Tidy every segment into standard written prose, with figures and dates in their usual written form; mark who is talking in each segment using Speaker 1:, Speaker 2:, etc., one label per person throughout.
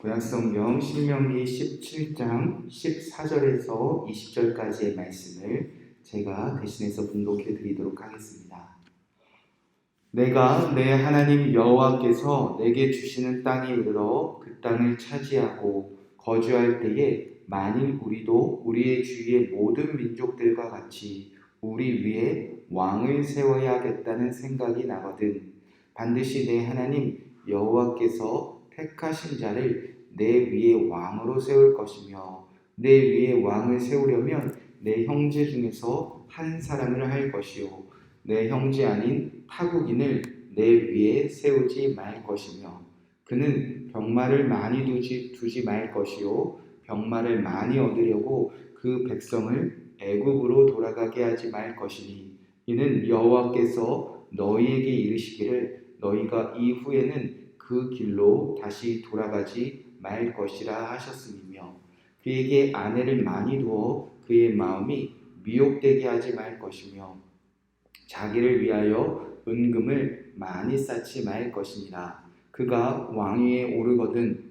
Speaker 1: 구약성경 신명기 17장 14절에서 20절까지의 말씀을 제가 대신해서 분독해 드리도록 하겠습니다. 내가 내 하나님 여호와께서 내게 주시는 땅에 이르러 그 땅을 차지하고 거주할 때에 만일 우리도 우리의 주위의 모든 민족들과 같이 우리 위에 왕을 세워야겠다는 생각이 나거든 반드시 내 하나님 여호와께서 택하신 자를 내 위에 왕으로 세울 것이며 내 위에 왕을 세우려면 내 형제 중에서 한 사람을 할 것이요 내 형제 아닌 타국인을 내 위에 세우지 말 것이며 그는 병마를 많이 두지 말 것이요 병마를 많이 얻으려고 그 백성을 애굽으로 돌아가게 하지 말 것이니 이는 여호와께서 너희에게 이르시기를 너희가 이후에는 그 길로 다시 돌아가지 말 것이라 하셨음이며 그에게 아내를 많이 두어 그의 마음이 미혹되게 하지 말 것이며 자기를 위하여 은금을 많이 쌓지 말 것이니라. 그가 왕위에 오르거든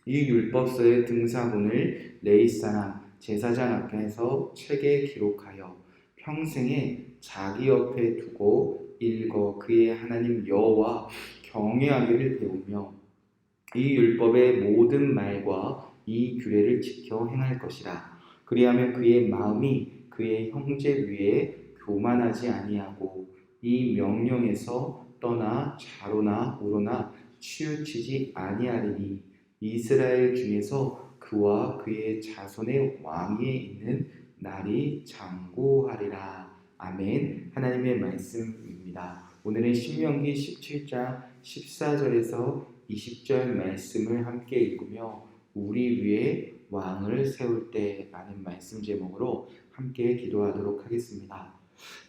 Speaker 1: 이 율법서의 등사본을 레위 사람 제사장 앞에서 책에 기록하여 평생에 자기 옆에 두고 읽어 그의 하나님 여호와 경외하기를 배우며 이 율법의 모든 말과 이 규례를 지켜 행할 것이라. 그리하면 그의 마음이 그의 형제 위에 교만하지 아니하고 이 명령에서 떠나 좌로나 우로나 치우치지 아니하리니 이스라엘 중에서 그와 그의 자손의 왕위에 있는 날이 장구하리라. 아멘. 하나님의 말씀입니다. 오늘은 신명기 17장 14절에서 20절 말씀을 함께 읽으며 우리 위에 왕을 세울 때라는 말씀 제목으로 함께 기도하도록 하겠습니다.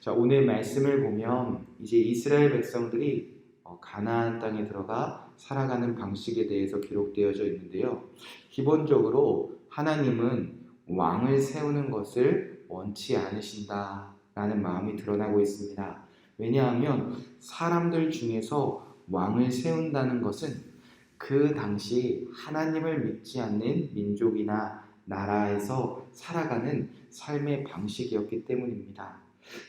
Speaker 1: 자, 오늘 말씀을 보면 이제 이스라엘 백성들이 가나안 땅에 들어가 살아가는 방식에 대해서 기록되어져 있는데요. 기본적으로 하나님은 왕을 세우는 것을 원치 않으신다라는 마음이 드러나고 있습니다. 왜냐하면 사람들 중에서 왕을 세운다는 것은 그 당시 하나님을 믿지 않는 민족이나 나라에서 살아가는 삶의 방식이었기 때문입니다.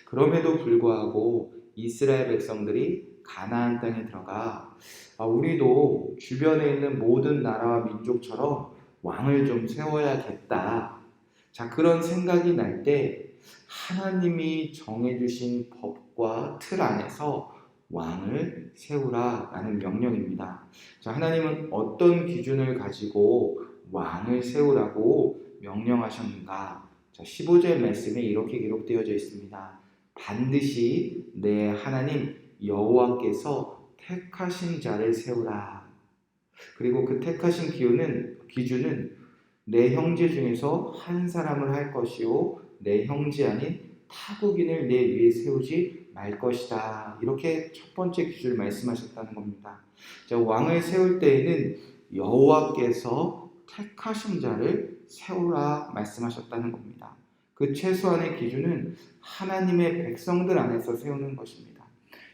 Speaker 1: 그럼에도 불구하고 이스라엘 백성들이 가나안 땅에 들어가 우리도 주변에 있는 모든 나라와 민족처럼 왕을 좀 세워야겠다. 자, 그런 생각이 날 때 하나님이 정해주신 법과 틀 안에서 왕을 세우라라는 명령입니다. 자, 하나님은 어떤 기준을 가지고 왕을 세우라고 명령하셨는가? 자, 15절 말씀에 이렇게 기록되어져 있습니다. 반드시 내 하나님 여호와께서 택하신 자를 세우라. 그리고 그 택하신 기준은 내 형제 중에서 한 사람을 할 것이요 내 형제 아닌 타국인을 내 위에 세우지 말 것이다. 이렇게 첫 번째 기준을 말씀하셨다는 겁니다. 자, 왕을 세울 때에는 여호와께서 택하신 자를 세우라 말씀하셨다는 겁니다. 그 최소한의 기준은 하나님의 백성들 안에서 세우는 것입니다.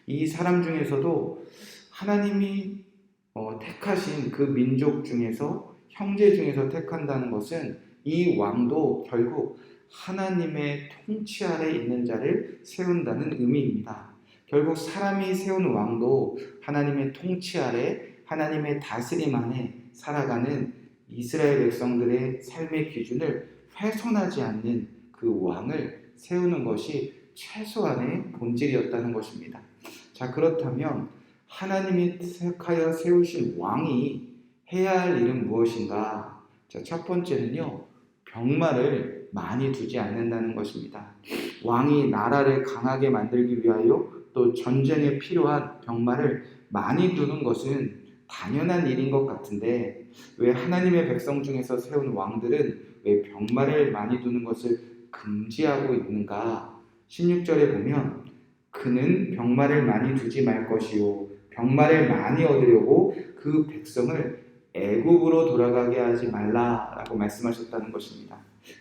Speaker 1: 이 사람 중에서도 하나님이 택하신 그 민족 중에서 형제 중에서 택한다는 것은 이 왕도 결국 하나님의 통치 아래 있는 자를 세운다는 의미입니다. 결국 사람이 세운 왕도 하나님의 통치 아래 하나님의 다스림 안에 살아가는 이스라엘 백성들의 삶의 기준을 훼손하지 않는 그 왕을 세우는 것이 최소한의 본질이었다는 것입니다. 자, 그렇다면 하나님이 택하여 세우신 왕이 해야 할 일은 무엇인가? 자, 첫 번째는요, 병마를 많이 두지 않는다는 것입니다. 왕이 나라를 강하게 만들기 위하여 또 전쟁에 필요한 병마를 많이 두는 것은 당연한 일인 것 같은데 왜 하나님의 백성 중에서 세운 왕들은 왜 병마를 많이 두는 것을 금지하고 있는가? 16절에 보면 그는 병마를 많이 두지 말 것이요 병마를 많이 얻으려고 그 백성을 애굽으로 돌아가게 하지 말라라고 말씀하셨다는 것입니다.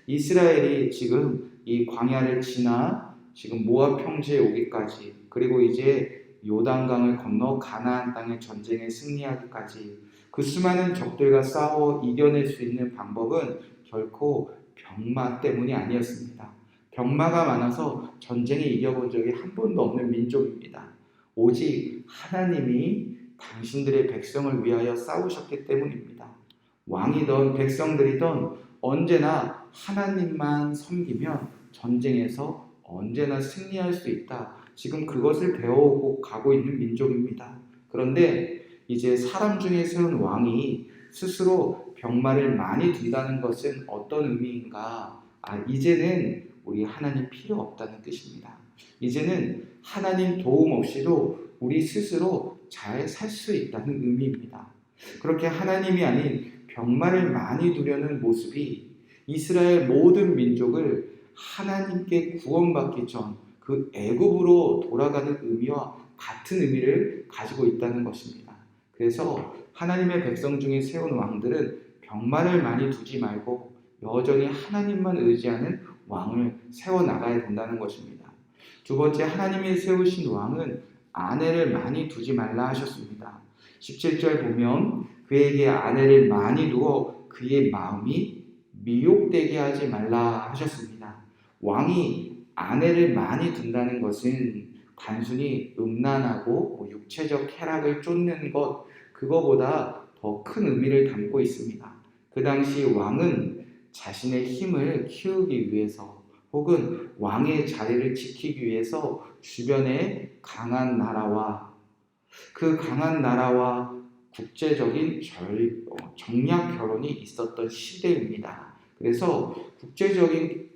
Speaker 1: 이스라엘이 지금 이 광야를 지나 지금 모압 평지에 오기까지 그리고 이제 요단강을 건너 가나안 땅의 전쟁에 승리하기까지 그 그 수많은 적들과 싸워 이겨낼 수 있는 방법은 결코 병마 때문이 아니었습니다. 병마가 많아서 전쟁에 이겨본 적이 한 번도 없는 민족입니다. 오직 하나님이 당신들의 백성을 위하여 싸우셨기 때문입니다. 왕이든 백성들이든 언제나 하나님만 섬기면 전쟁에서 언제나 승리할 수 있다. 지금 그것을 배워오고 가고 있는 민족입니다. 그런데 이제 사람 중에 세운 왕이 스스로 병마를 많이 둔다는 것은 어떤 의미인가? 이제는 우리 하나님 필요 없다는 뜻입니다. 이제는 하나님 도움 없이도 우리 스스로 잘 살 수 있다는 의미입니다. 그렇게 하나님이 아닌 병마를 많이 두려는 모습이 이스라엘 모든 민족을 하나님께 구원받기 전 그 애굽으로 돌아가는 의미와 같은 의미를 가지고 있다는 것입니다. 그래서 하나님의 백성 중에 세운 왕들은 병마를 많이 두지 말고 여전히 하나님만 의지하는 왕을 세워나가야 된다는 것입니다. 두 번째, 하나님이 세우신 왕은 아내를 많이 두지 말라 하셨습니다. 17절 보면 그에게 아내를 많이 두어 그의 마음이 미혹되게 하지 말라 하셨습니다. 왕이 아내를 많이 둔다는 것은 단순히 음란하고 육체적 쾌락을 쫓는 것, 그거보다 더 큰 의미를 담고 있습니다. 그 당시 왕은 자신의 힘을 키우기 위해서 혹은 왕의 자리를 지키기 위해서 주변에 강한 나라와 그 강한 나라와 국제적인 정략 결혼이 있었던 시대입니다. 그래서 국제적인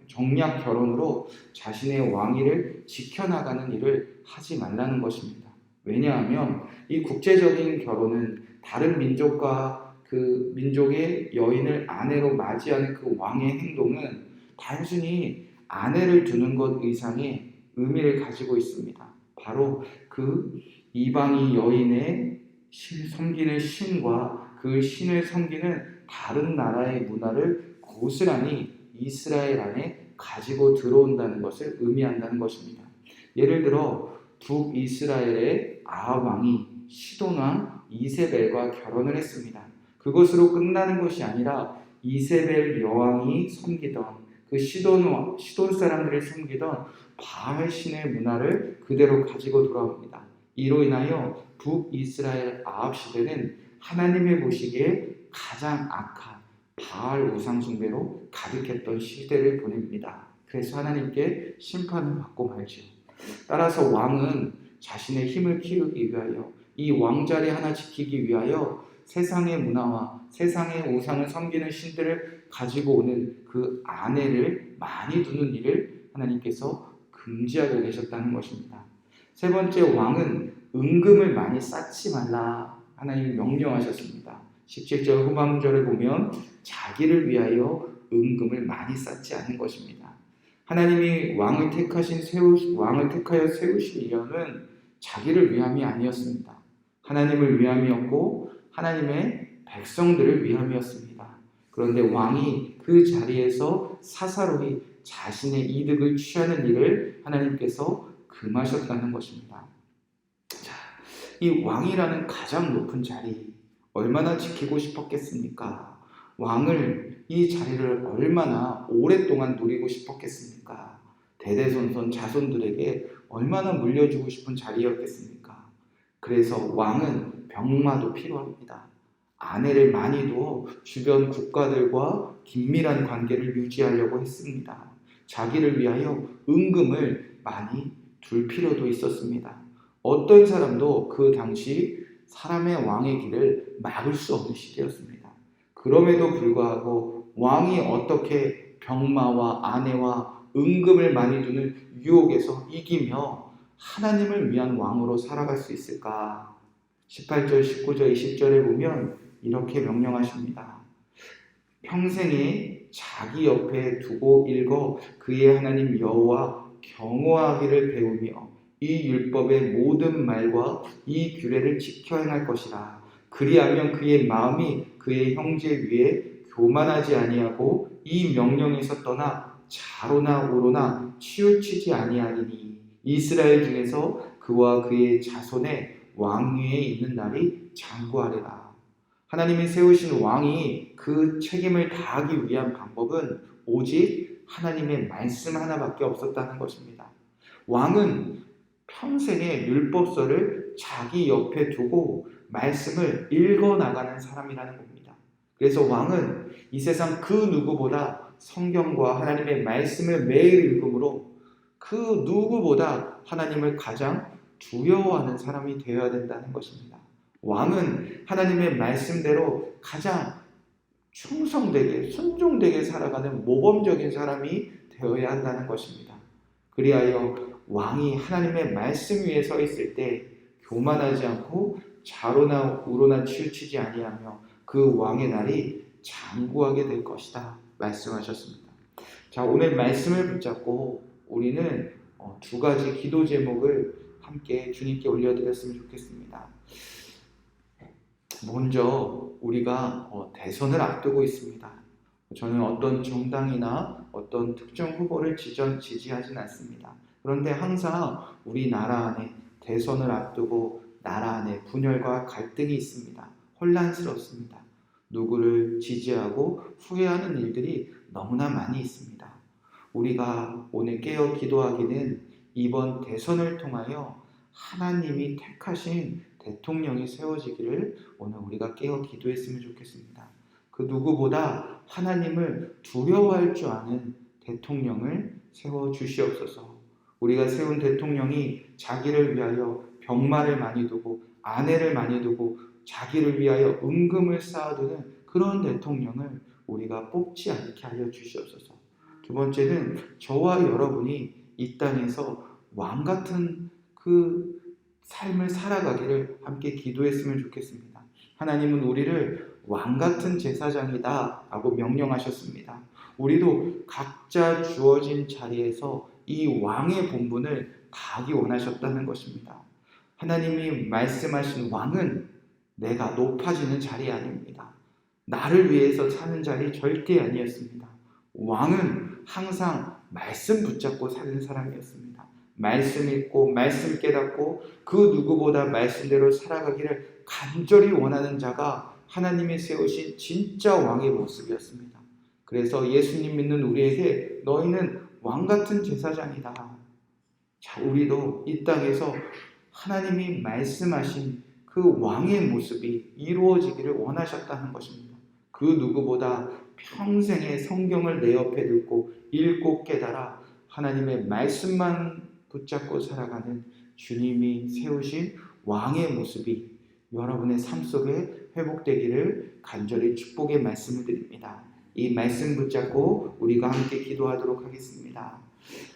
Speaker 1: 정략 결혼으로 자신의 왕위를 지켜나가는 일을 하지 말라는 것입니다. 왜냐하면 이 국제적인 결혼은 다른 민족과 그 민족의 여인을 아내로 맞이하는 그 왕의 행동은 단순히 아내를 두는 것 이상의 의미를 가지고 있습니다. 바로 그 이방의 여인의 섬기는 신과 그 신을 섬기는 다른 나라의 문화를 고스란히 이스라엘 안에 가지고 들어온다는 것을 의미한다는 것입니다. 예를 들어 북이스라엘의 아합 왕이 시돈 왕 이세벨과 결혼을 했습니다. 그것으로 끝나는 것이 아니라 이세벨 여왕이 섬기던 그 시돈 사람들이 섬기던 바알 신의 문화를 그대로 가지고 돌아옵니다. 이로 인하여 북이스라엘 아합 시대는 하나님의 보시기에 가장 악한 바알 우상 숭배로 가득했던 시대를 보냅니다. 그래서 하나님께 심판을 받고 말죠. 따라서 왕은 자신의 힘을 키우기 위하여 이 왕자리 하나 지키기 위하여 세상의 문화와 세상의 우상을 섬기는 신들을 가지고 오는 그 아내를 많이 두는 일을 하나님께서 금지하고 계셨다는 것입니다. 세 번째, 왕은 은금을 많이 쌓지 말라 하나님이 명령하셨습니다. 17절 후반절에 보면 자기를 위하여 은금을 많이 쌓지 않는 것입니다. 하나님이 왕을 택하여 세우신 이유는 자기를 위함이 아니었습니다. 하나님을 위함이었고 하나님의 백성들을 위함이었습니다. 그런데 왕이 그 자리에서 사사로이 자신의 이득을 취하는 일을 하나님께서 금하셨다는 것입니다. 자, 이 왕이라는 가장 높은 자리 얼마나 지키고 싶었겠습니까? 왕을 이 자리를 얼마나 오랫동안 누리고 싶었겠습니까? 대대손손 자손들에게 얼마나 물려주고 싶은 자리였겠습니까? 그래서 왕은 병마도 필요합니다. 아내를 많이 두어 주변 국가들과 긴밀한 관계를 유지하려고 했습니다. 자기를 위하여 은금을 많이 둘 필요도 있었습니다. 어떤 사람도 그 당시 사람의 왕의 길을 막을 수 없는 시대였습니다. 그럼에도 불구하고 왕이 어떻게 병마와 아내와 은금을 많이 두는 유혹에서 이기며 하나님을 위한 왕으로 살아갈 수 있을까? 18절, 19절, 20절에 보면 이렇게 명령하십니다. 평생에 자기 옆에 두고 읽어 그의 하나님 여호와 경외하기를 배우며 이 율법의 모든 말과 이 규례를 지켜 행할 것이라. 그리하면 그의 마음이 그의 형제 위에 교만하지 아니하고 이 명령에서 떠나 좌로나 우로나 치우치지 아니하리니 이스라엘 중에서 그와 그의 자손의 왕위에 있는 날이 장구하리라. 하나님이 세우신 왕이 그 책임을 다하기 위한 방법은 오직 하나님의 말씀 하나밖에 없었다는 것입니다. 왕은 평생의 율법서를 자기 옆에 두고 말씀을 읽어나가는 사람이라는 겁니다. 그래서 왕은 이 세상 그 누구보다 성경과 하나님의 말씀을 매일 읽음으로 그 누구보다 하나님을 가장 두려워하는 사람이 되어야 된다는 것입니다. 왕은 하나님의 말씀대로 가장 충성되게 순종되게 살아가는 모범적인 사람이 되어야 한다는 것입니다. 그리하여 왕이 하나님의 말씀 위에 서 있을 때 교만하지 않고 좌로나 우로나 치우치지 아니하며 그 왕의 날이 장구하게 될 것이다 말씀하셨습니다. 자, 오늘 말씀을 붙잡고 우리는 두 가지 기도 제목을 함께 주님께 올려드렸으면 좋겠습니다. 먼저 우리가 대선을 앞두고 있습니다. 저는 어떤 정당이나 어떤 특정 후보를 지지하진 않습니다. 그런데 항상 우리나라 안에 대선을 앞두고 나라 안에 분열과 갈등이 있습니다. 혼란스럽습니다. 누구를 지지하고 후회하는 일들이 너무나 많이 있습니다. 우리가 오늘 깨어 기도하기는 이번 대선을 통하여 하나님이 택하신 대통령이 세워지기를 오늘 우리가 깨어 기도했으면 좋겠습니다. 그 누구보다 하나님을 두려워할 줄 아는 대통령을 세워주시옵소서. 우리가 세운 대통령이 자기를 위하여 병마를 많이 두고 아내를 많이 두고 자기를 위하여 은금을 쌓아두는 그런 대통령을 우리가 뽑지 않게 하여 주시옵소서. 두 번째는 저와 여러분이 이 땅에서 왕같은 그 삶을 살아가기를 함께 기도했으면 좋겠습니다. 하나님은 우리를 왕같은 제사장이다 라고 명령하셨습니다. 우리도 각자 주어진 자리에서 이 왕의 본분을 다하기 원하셨다는 것입니다. 하나님이 말씀하신 왕은 내가 높아지는 자리 아닙니다. 나를 위해서 사는 자리 절대 아니었습니다. 왕은 항상 말씀 붙잡고 사는 사람이었습니다. 말씀 읽고 말씀 깨닫고 그 누구보다 말씀대로 살아가기를 간절히 원하는 자가 하나님이 세우신 진짜 왕의 모습이었습니다. 그래서 예수님 믿는 우리에게 너희는 왕같은 제사장이다. 자, 우리도 이 땅에서 하나님이 말씀하신 그 왕의 모습이 이루어지기를 원하셨다는 것입니다. 그 누구보다 평생의 성경을 내 옆에 두고 읽고 깨달아 하나님의 말씀만 붙잡고 살아가는 주님이 세우신 왕의 모습이 여러분의 삶 속에 회복되기를 간절히 축복의 말씀을 드립니다. 이 말씀 붙잡고 우리가 함께 기도하도록 하겠습니다.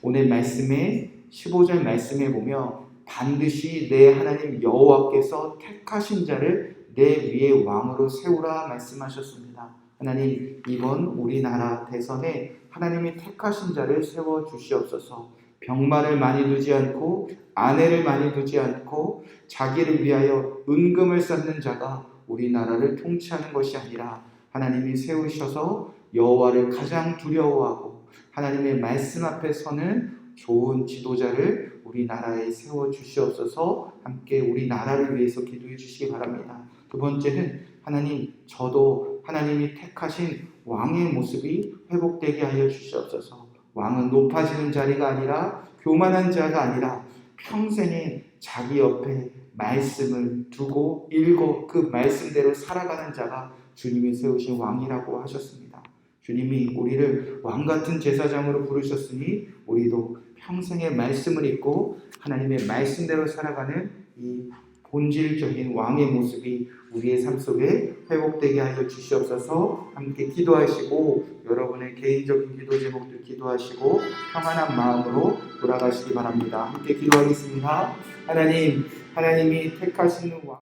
Speaker 1: 오늘 말씀에 15절 말씀에 보면 반드시 내 하나님 여호와께서 택하신 자를 내 위에 왕으로 세우라 말씀하셨습니다. 하나님, 이번 우리나라 대선에 하나님이 택하신 자를 세워주시옵소서. 병마를 많이 두지 않고 아내를 많이 두지 않고 자기를 위하여 은금을 쌓는 자가 우리나라를 통치하는 것이 아니라 하나님이 세우셔서 여호와를 가장 두려워하고 하나님의 말씀 앞에 서는 좋은 지도자를 우리나라에 세워주시옵소서. 함께 우리나라를 위해서 기도해 주시기 바랍니다. 두 번째는 하나님, 저도 하나님이 택하신 왕의 모습이 회복되게 하여 주시옵소서. 왕은 높아지는 자리가 아니라 교만한 자가 아니라 평생에 자기 옆에 말씀을 두고 읽어 그 말씀대로 살아가는 자가 주님이 세우신 왕이라고 하셨습니다. 주님이 우리를 왕같은 제사장으로 부르셨으니 우리도 평생의 말씀을 읽고 하나님의 말씀대로 살아가는 이 본질적인 왕의 모습이 우리의 삶 속에 회복되게 하여 주시옵소서. 함께 기도하시고 여러분의 개인적인 기도 제목들 기도하시고 평안한 마음으로 돌아가시기 바랍니다. 함께 기도하겠습니다. 하나님, 하나님이 택하시는 왕